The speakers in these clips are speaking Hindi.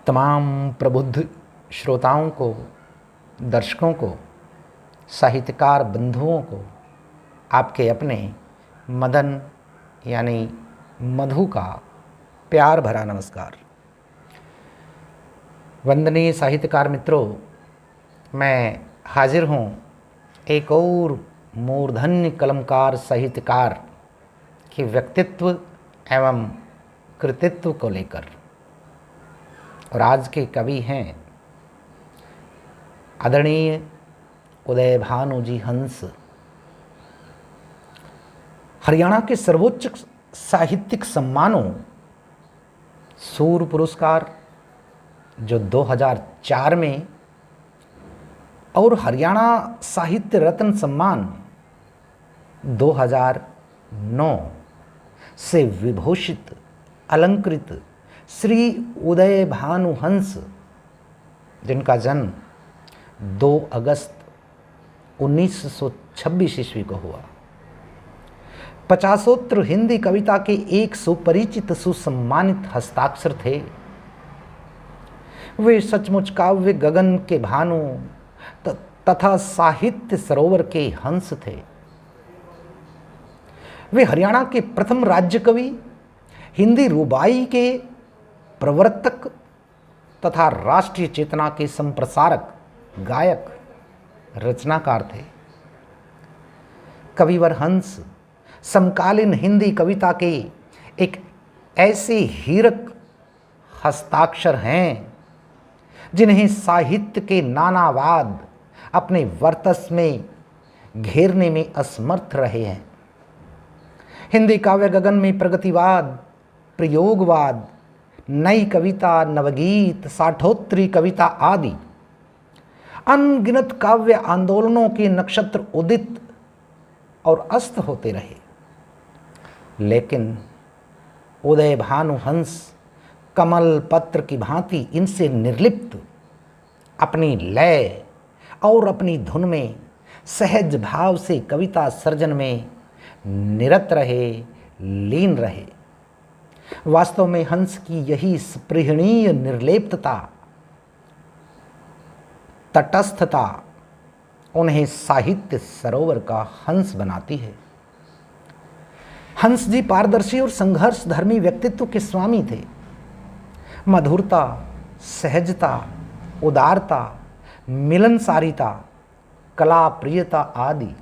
तमाम प्रबुद्ध श्रोताओं को, दर्शकों को, साहित्यकार बंधुओं को आपके अपने मदन यानी मधु का प्यार भरा नमस्कार। वंदनीय साहित्यकार मित्रों, मैं हाजिर हूँ एक और मूर्धन्य कलमकार साहित्यकार के व्यक्तित्व एवं कृतित्व को लेकर। और आज के कवि हैं आदरणीय उदय भानु जी हंस। हरियाणा के सर्वोच्च साहित्यिक सम्मानों सूर्य पुरस्कार जो 2004 में और हरियाणा साहित्य रत्न सम्मान 2009 से विभूषित अलंकृत श्री उदय भानु हंस, जिनका जन्म 2 अगस्त 1926 ईस्वी को हुआ, 50 हिंदी कविता के एक सुपरिचित सुसम्मानित हस्ताक्षर थे। वे सचमुच काव्य गगन के भानु तथा साहित्य सरोवर के हंस थे। वे हरियाणा के प्रथम राज्य कवि, हिंदी रुबाई के प्रवर्तक तथा राष्ट्रीय चेतना के संप्रसारक, गायक, रचनाकार थे। कविवर हंस समकालीन हिंदी कविता के एक ऐसे हीरक हस्ताक्षर हैं जिन्हें साहित्य के नानावाद अपने वर्चस्व में घेरने में असमर्थ रहे हैं। हिंदी काव्य गगन में प्रगतिवाद, प्रयोगवाद, नई कविता, नवगीत, साठोत्तरी कविता आदि अनगिनत काव्य आंदोलनों के नक्षत्र उदित और अस्त होते रहे, लेकिन उदय भानु हंस कमल पत्र की भांति इनसे निर्लिप्त अपनी लय और अपनी धुन में सहज भाव से कविता सर्जन में निरत रहे, लीन रहे। वास्तव में हंस की यही स्पृहणीय निर्लेप्तता, तटस्थता उन्हें साहित्य सरोवर का हंस बनाती है। हंस जी पारदर्शी और संघर्ष धर्मी व्यक्तित्व के स्वामी थे। मधुरता, सहजता, उदारता, मिलनसारिता, कला प्रियता आदि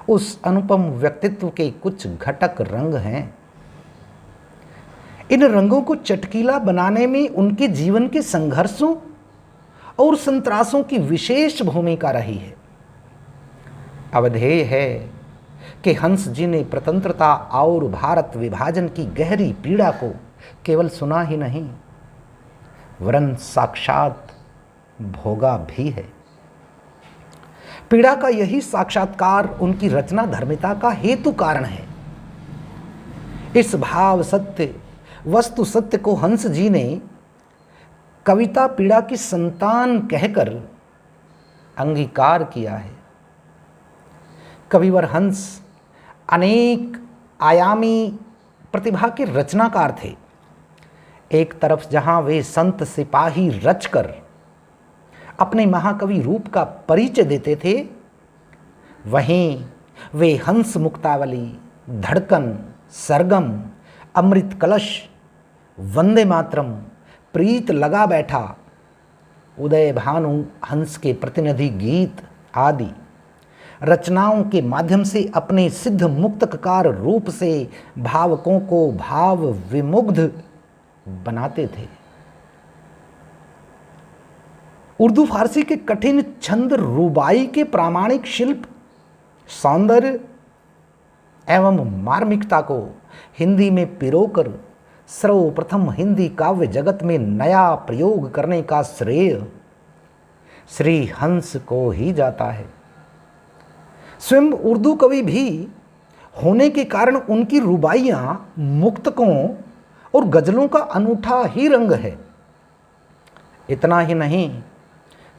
उस अनुपम व्यक्तित्व के कुछ घटक रंग हैं। इन रंगों को चटकीला बनाने में उनके जीवन के संघर्षों और संत्रासों की विशेष भूमिका रही है। अवधेय है कि हंस जी ने स्वतंत्रता और भारत विभाजन की गहरी पीड़ा को केवल सुना ही नहीं, वरन साक्षात भोगा भी है। पीड़ा का यही साक्षात्कार उनकी रचना धर्मिता का हेतु कारण है। इस भाव सत्य, वस्तु सत्य को हंस जी ने कविता पीड़ा की संतान कहकर अंगीकार किया है। कविवर हंस अनेक आयामी प्रतिभा के रचनाकार थे। एक तरफ जहां वे संत सिपाही रचकर अपने महाकवि रूप का परिचय देते थे, वहीं वे हंस मुक्तावली, धड़कन, सरगम, अमृत कलश, वंदे मातरम, प्रीत लगा बैठा, उदय भानु हंस के प्रतिनिधि गीत आदि रचनाओं के माध्यम से अपने सिद्ध मुक्तकार रूप से भावकों को भाव विमुग्ध बनाते थे। उर्दू फारसी के कठिन छंद रुबाई के प्रामाणिक शिल्प, सौंदर्य एवं मार्मिकता को हिंदी में पिरोकर सर्वप्रथम हिंदी काव्य जगत में नया प्रयोग करने का श्रेय श्री हंस को ही जाता है। स्वयं उर्दू कवि भी होने के कारण उनकी रुबाइयां मुक्तकों और गजलों का अनूठा ही रंग है। इतना ही नहीं,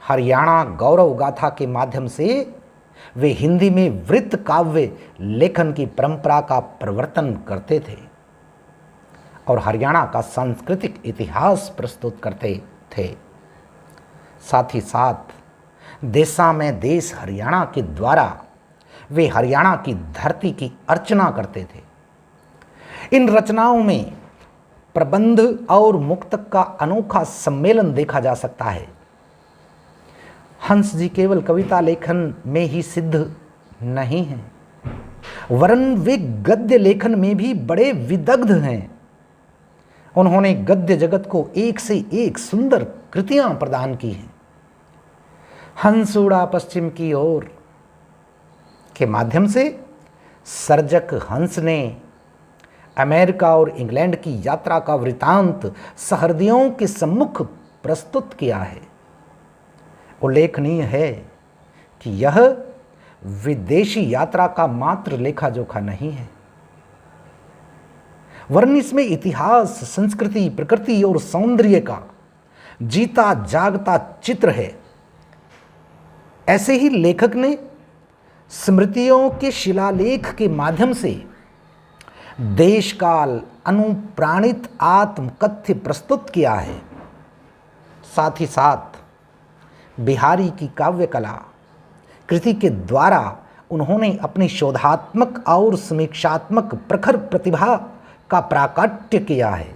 हरियाणा गौरव गाथा के माध्यम से वे हिंदी में वृत्त काव्य लेखन की परंपरा का प्रवर्तन करते थे। और हरियाणा का सांस्कृतिक इतिहास प्रस्तुत करते थे। साथ ही साथ देशा में देश हरियाणा के द्वारा वे हरियाणा की धरती की अर्चना करते थे। इन रचनाओं में प्रबंध और मुक्तक का अनोखा सम्मेलन देखा जा सकता है। हंस जी केवल कविता लेखन में ही सिद्ध नहीं हैं, वरन वे गद्य लेखन में भी बड़े विदग्ध हैं। उन्होंने गद्य जगत को एक से एक सुंदर कृतियां प्रदान की हैं। हंस उड़ा पश्चिम की ओर के माध्यम से सर्जक हंस ने अमेरिका और इंग्लैंड की यात्रा का वृतांत सहृदयों के सम्मुख प्रस्तुत किया है। उल्लेखनीय है कि यह विदेशी यात्रा का मात्र लेखा जोखा नहीं है, वरन इसमें इतिहास, संस्कृति, प्रकृति और सौंदर्य का जीता जागता चित्र है। ऐसे ही लेखक ने स्मृतियों के शिलालेख के माध्यम से देश काल अनुप्राणित आत्मकथ्य प्रस्तुत किया है। साथ ही साथ बिहारी की काव्य कला कृति के द्वारा उन्होंने अपनी शोधात्मक और समीक्षात्मक प्रखर प्रतिभा का प्राकट्य किया है।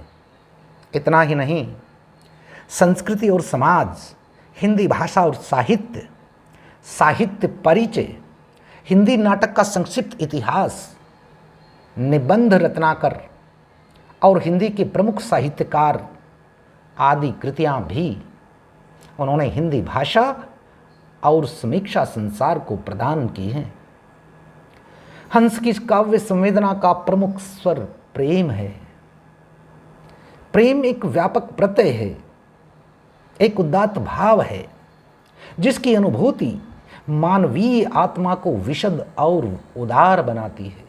इतना ही नहीं, संस्कृति और समाज, हिंदी भाषा और साहित्य, साहित्य परिचय, हिंदी नाटक का संक्षिप्त इतिहास, निबंध रत्नाकर और हिंदी के प्रमुख साहित्यकार आदि कृतियां भी उन्होंने हिंदी भाषा और समीक्षा संसार को प्रदान की हैं। हंस की काव्य संवेदना का प्रमुख स्वर प्रेम है। प्रेम एक व्यापक प्रत्यय है, एक उदात्त भाव है, जिसकी अनुभूति मानवीय आत्मा को विशद और उदार बनाती है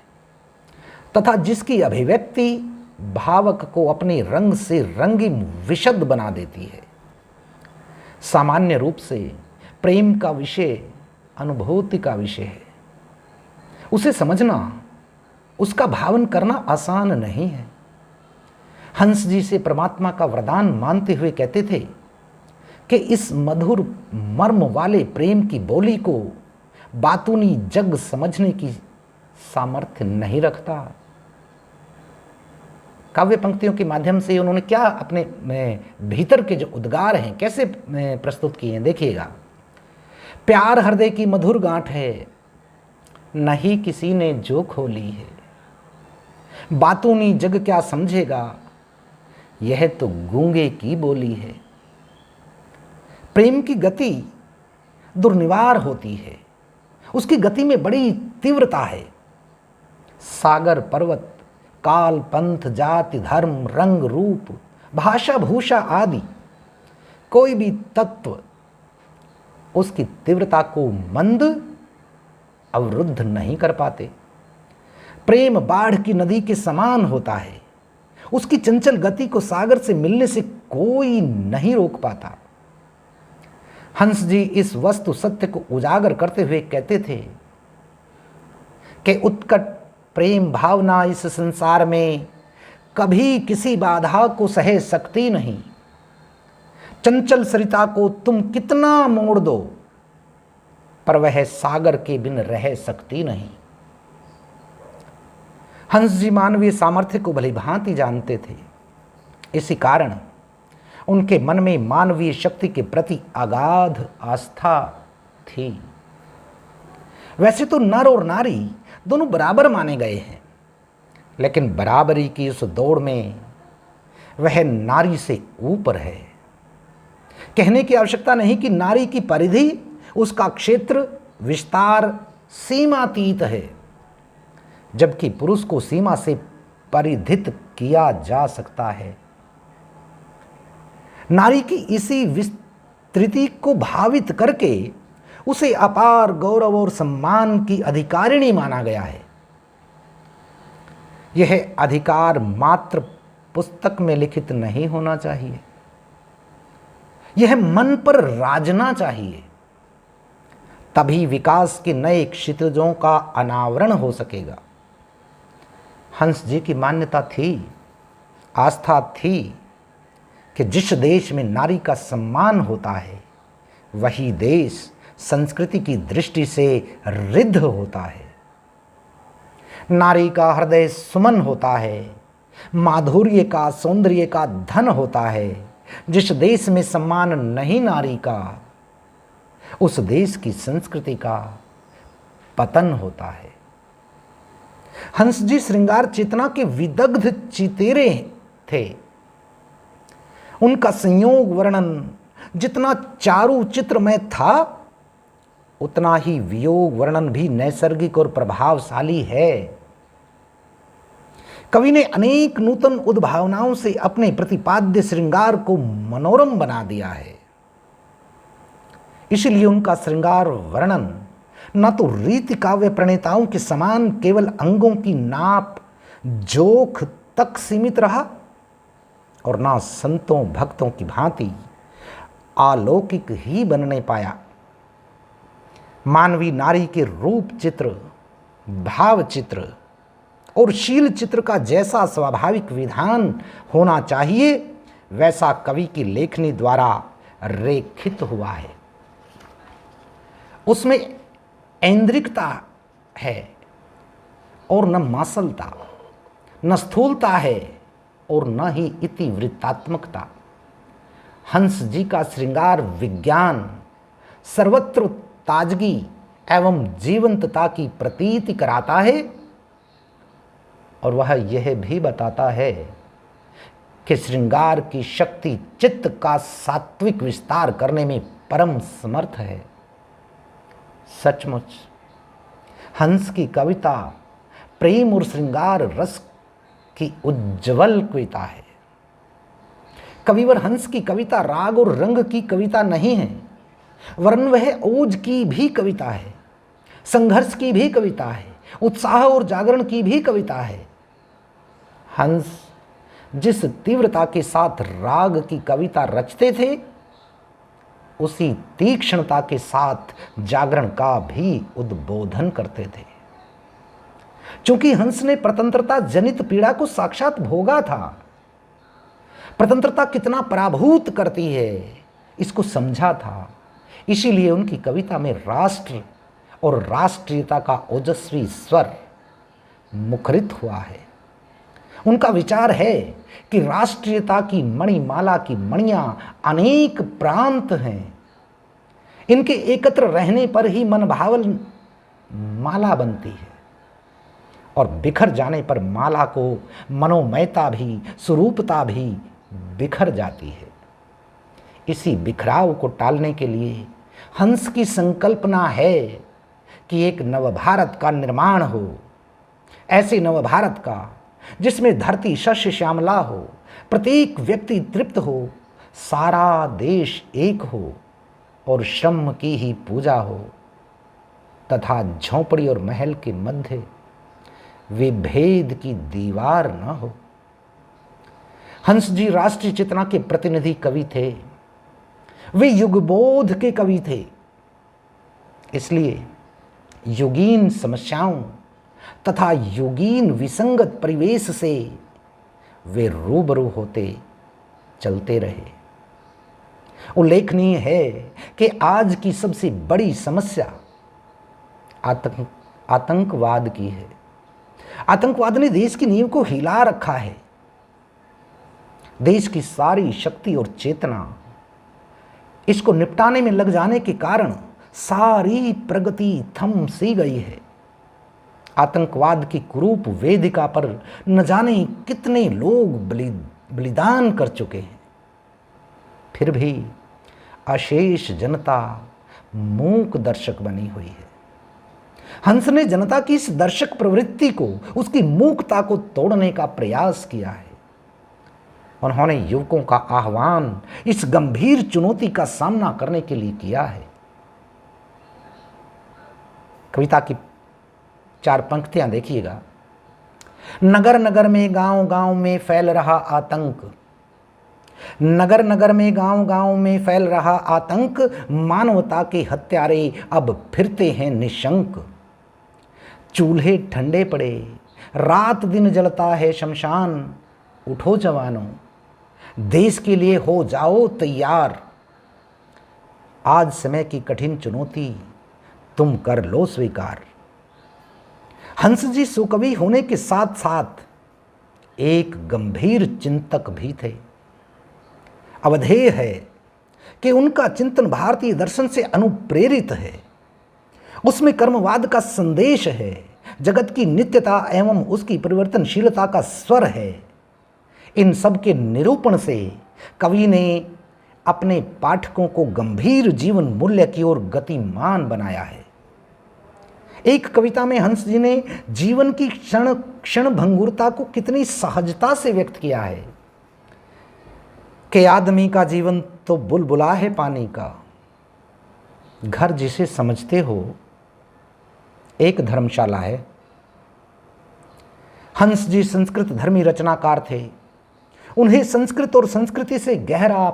तथा जिसकी अभिव्यक्ति भावक को अपने रंग से रंगीन विशद बना देती है। सामान्य रूप से प्रेम का विषय अनुभूति का विषय है। उसे समझना, उसका भावन करना आसान नहीं है। हंस जी से परमात्मा का वरदान मानते हुए कहते थे कि इस मधुर मर्म वाले प्रेम की बोली को बातूनी जग समझने की सामर्थ्य नहीं रखता। काव्य पंक्तियों के माध्यम से उन्होंने क्या अपने भीतर के जो उद्गार हैं कैसे प्रस्तुत किए हैं, देखिएगा। प्यार हृदय की मधुर गांठ है, नहीं किसी ने जो खोली है, बातूनी जग क्या समझेगा, यह तो गूंगे की बोली है। प्रेम की गति दुर्निवार होती है, उसकी गति में बड़ी तीव्रता है। सागर पर्वत, काल पंथ, जाति धर्म, रंग रूप, भाषा भूषा आदि कोई भी तत्व उसकी तीव्रता को मंद अवरुद्ध नहीं कर पाते। प्रेम बाढ़ की नदी के समान होता है, उसकी चंचल गति को सागर से मिलने से कोई नहीं रोक पाता। हंस जी इस वस्तु सत्य को उजागर करते हुए कहते थे कि उत्कट प्रेम भावना इस संसार में कभी किसी बाधा को सह सकती नहीं। चंचल सरिता को तुम कितना मोड़ दो, पर वह सागर के बिन रह सकती नहीं। हंस जी मानवीय सामर्थ्य को भली भांति जानते थे। इसी कारण उनके मन में मानवीय शक्ति के प्रति अगाध आस्था थी। वैसे तो नर और नारी दोनों बराबर माने गए हैं, लेकिन बराबरी की उस दौड़ में वह नारी से ऊपर है। कहने की आवश्यकता नहीं कि नारी की परिधि, उसका क्षेत्र, विस्तार सीमातीत है, जबकि पुरुष को सीमा से परिधित किया जा सकता है। नारी की इसी विस्तृति को भावित करके उसे अपार गौरव और सम्मान की अधिकारिणी माना गया है। यह अधिकार मात्र पुस्तक में लिखित नहीं होना चाहिए, यह मन पर राजना चाहिए, तभी विकास के नए क्षितिजों का अनावरण हो सकेगा। हंस जी की मान्यता थी आस्था थी कि जिस देश में नारी का सम्मान होता है वही देश संस्कृति की दृष्टि से रिद्ध होता है। नारी का हृदय सुमन होता है, माधुर्य का, सौंदर्य का धन होता है। जिस देश में सम्मान नहीं नारी का, उस देश की संस्कृति का पतन होता है। हंस जी श्रृंगार चेतना के विदग्ध चितेरे थे। उनका संयोग वर्णन जितना चारु चित्रमय था, उतना ही वियोग वर्णन भी नैसर्गिक और प्रभावशाली है। कवि ने अनेक नूतन उद्भावनाओं से अपने प्रतिपाद्य श्रृंगार को मनोरम बना दिया है। इसलिए उनका श्रृंगार वर्णन न तो रीति काव्य प्रणेताओं के समान केवल अंगों की नाप जोख तक सीमित रहा और ना संतों भक्तों की भांति अलौकिक ही बनने पाया। मानवी नारी के रूप चित्र, भाव चित्र और शील चित्र का जैसा स्वाभाविक विधान होना चाहिए, वैसा कवि की लेखनी द्वारा रेखित हुआ है। उसमें ऐन्द्रिकता है और न मासलता, न स्थूलता है और न ही इतिवृत्तात्मकता। हंस जी का श्रृंगार विज्ञान, सर्वत्र ताजगी एवं जीवंतता की प्रतीति कराता है और वह यह भी बताता है कि श्रृंगार की शक्ति चित्त का सात्विक विस्तार करने में परम समर्थ है। सचमुच हंस की कविता प्रेम और श्रृंगार रस की उज्ज्वल कविता है। कविवर हंस की कविता राग और रंग की कविता नहीं है, वरन वह ओज की भी कविता है, संघर्ष की भी कविता है, उत्साह और जागरण की भी कविता है। हंस जिस तीव्रता के साथ राग की कविता रचते थे, उसी तीक्ष्णता के साथ जागरण का भी उद्बोधन करते थे। क्योंकि हंस ने स्वतंत्रता जनित पीड़ा को साक्षात भोगा था, स्वतंत्रता कितना पराभूत करती है इसको समझा था। इसीलिए उनकी कविता में राष्ट्र और राष्ट्रीयता का ओजस्वी स्वर मुखरित हुआ है। उनका विचार है कि राष्ट्रीयता की मणिमाला की मणियां अनेक प्रांत हैं, इनके एकत्र रहने पर ही मनभावन माला बनती है और बिखर जाने पर माला को मनोमयता भी, स्वरूपता भी बिखर जाती है। इसी बिखराव को टालने के लिए हंस की संकल्पना है कि एक नवभारत का निर्माण हो, ऐसे नवभारत का जिसमें धरती शस्य श्यामला हो, प्रत्येक व्यक्ति तृप्त हो, सारा देश एक हो और श्रम की ही पूजा हो तथा झोंपड़ी और महल के मध्य विभेद की दीवार न हो। हंस जी राष्ट्रीय चेतना के प्रतिनिधि कवि थे, वे युगबोध के कवि थे। इसलिए युगीन समस्याओं तथा युगीन विसंगत परिवेश से वे रूबरू होते चलते रहे। उल्लेखनीय है कि आज की सबसे बड़ी समस्या आतंकवाद की है। आतंकवाद ने देश की नींव को हिला रखा है। देश की सारी शक्ति और चेतना इसको निपटाने में लग जाने के कारण सारी प्रगति थम सी गई है। आतंकवाद की कुरूप वेदिका पर न जाने कितने लोग बलिदान कर चुके हैं, फिर भी अशेष जनता मूक दर्शक बनी हुई है। हंस ने जनता की इस दर्शक प्रवृत्ति को, उसकी मूकता को तोड़ने का प्रयास किया है। उन्होंने युवकों का आह्वान इस गंभीर चुनौती का सामना करने के लिए किया है। कविता की 4 पंक्तियां देखिएगा। नगर नगर में गांव गांव में फैल रहा आतंक, नगर नगर में गांव गांव में फैल रहा आतंक, मानवता के हत्यारे अब फिरते हैं निशंक। चूल्हे ठंडे पड़े, रात दिन जलता है शमशान, उठो जवानों, देश के लिए हो जाओ तैयार। आज समय की कठिन चुनौती तुम कर लो स्वीकार। हंस जी सुकवि होने के साथ साथ एक गंभीर चिंतक भी थे। अवधेय है कि उनका चिंतन भारतीय दर्शन से अनुप्रेरित है। उसमें कर्मवाद का संदेश है, जगत की नित्यता एवं उसकी परिवर्तनशीलता का स्वर है। इन सब के निरूपण से कवि ने अपने पाठकों को गंभीर जीवन मूल्य की ओर गतिमान बनाया है। एक कविता में हंस जी ने जीवन की क्षण क्षण भंगुरता को कितनी सहजता से व्यक्त किया है कि आदमी का जीवन तो बुलबुला है पानी का, घर जिसे समझते हो एक धर्मशाला है। हंस जी संस्कृत धर्मी रचनाकार थे। उन्हें संस्कृत और संस्कृति से गहरा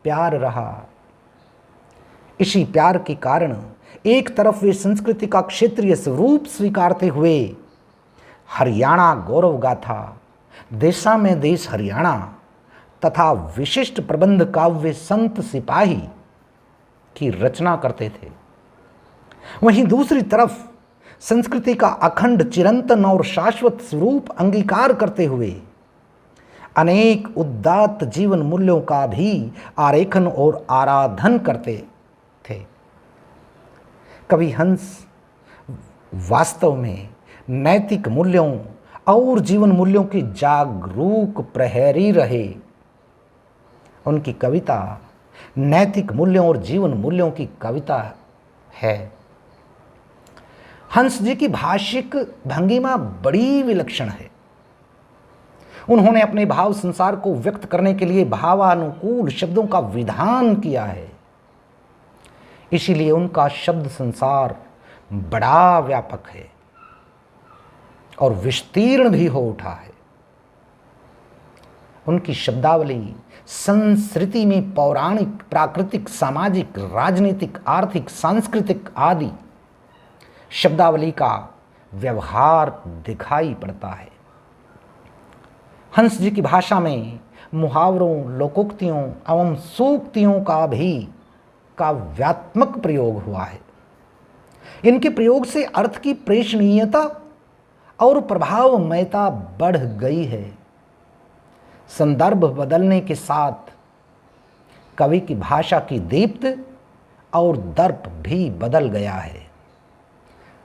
प्यार रहा। इसी प्यार के कारण एक तरफ वे संस्कृति का क्षेत्रीय स्वरूप स्वीकारते हुए हरियाणा गौरव गाथा, देशा में देश हरियाणा तथा विशिष्ट प्रबंध काव्य संत सिपाही की रचना करते थे। वहीं दूसरी तरफ संस्कृति का अखंड चिरंतन और शाश्वत स्वरूप अंगीकार करते हुए अनेक उदात्त जीवन मूल्यों का भी आरेखन और आराधन करते थे। कवि हंस वास्तव में नैतिक मूल्यों और जीवन मूल्यों के जागरूक प्रहरी रहे। उनकी कविता नैतिक मूल्यों और जीवन मूल्यों की कविता है। हंस जी की भाषिक भंगिमा बड़ी विलक्षण है। उन्होंने अपने भाव संसार को व्यक्त करने के लिए भावानुकूल शब्दों का विधान किया है। इसीलिए उनका शब्द संसार बड़ा व्यापक है और विस्तीर्ण भी हो उठा है। उनकी शब्दावली संस्कृति में पौराणिक, प्राकृतिक, सामाजिक, राजनीतिक, आर्थिक, सांस्कृतिक आदि शब्दावली का व्यवहार दिखाई पड़ता है। हंस जी की भाषा में मुहावरों, लोकोक्तियों एवं सूक्तियों का भी काव्यात्मक प्रयोग हुआ है। इनके प्रयोग से अर्थ की प्रेषणीयता और प्रभावमयता बढ़ गई है। संदर्भ बदलने के साथ कवि की भाषा की दीप्त और दर्प भी बदल गया है।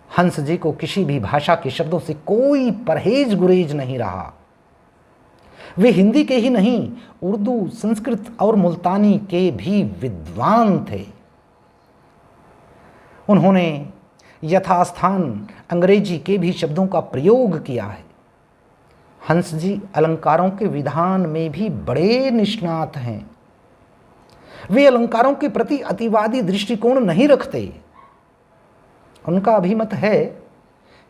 हंस जी को किसी भी भाषा के शब्दों से कोई परहेज गुरेज नहीं रहा। वे हिंदी के ही नहीं, उर्दू, संस्कृत और मुल्तानी के भी विद्वान थे। उन्होंने यथास्थान अंग्रेजी के भी शब्दों का प्रयोग किया है। हंस जी अलंकारों के विधान में भी बड़े निष्णात हैं। वे अलंकारों के प्रति अतिवादी दृष्टिकोण नहीं रखते। उनका अभिमत है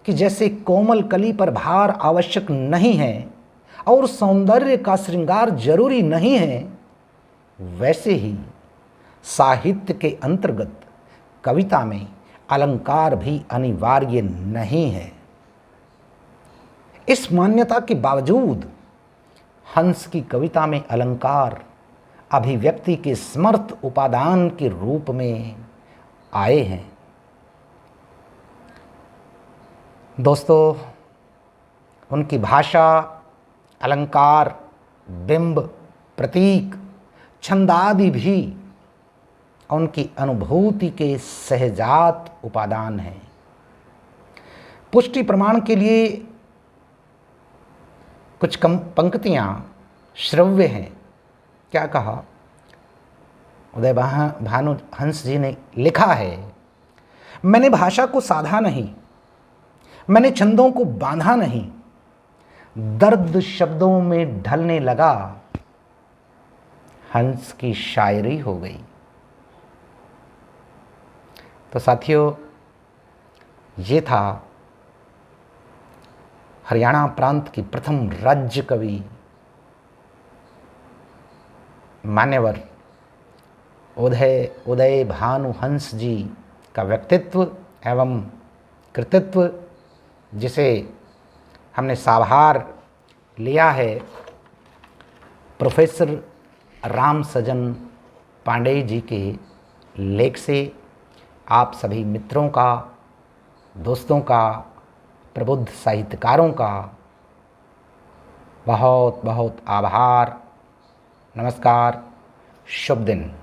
कि जैसे कोमल कली पर भार आवश्यक नहीं है और सौंदर्य का श्रृंगार जरूरी नहीं है, वैसे ही साहित्य के अंतर्गत कविता में अलंकार भी अनिवार्य नहीं है। इस मान्यता के बावजूद हंस की कविता में अलंकार अभिव्यक्ति के समर्थ उपादान के रूप में आए हैं। दोस्तों, उनकी भाषा, अलंकार, बिंब, प्रतीक, छंद आदि भी उनकी अनुभूति के सहजात उपादान हैं। पुष्टि प्रमाण के लिए कुछ कम पंक्तियां श्रव्य हैं। क्या कहा? उदय भानु हंस जी ने लिखा है, मैंने भाषा को साधा नहीं, मैंने छंदों को बांधा नहीं, दर्द शब्दों में ढलने लगा, हंस की शायरी हो गई। तो साथियों, ये था हरियाणा प्रांत की प्रथम राज्य कवि मान्यवर उदय भानु हंस जी का व्यक्तित्व एवं कृतित्व, जिसे हमने साभार लिया है प्रोफेसर राम सजन पांडेय जी के लेख से आप सभी मित्रों का, दोस्तों का, प्रबुद्ध साहित्यकारों का बहुत बहुत आभार। नमस्कार, शुभ दिन।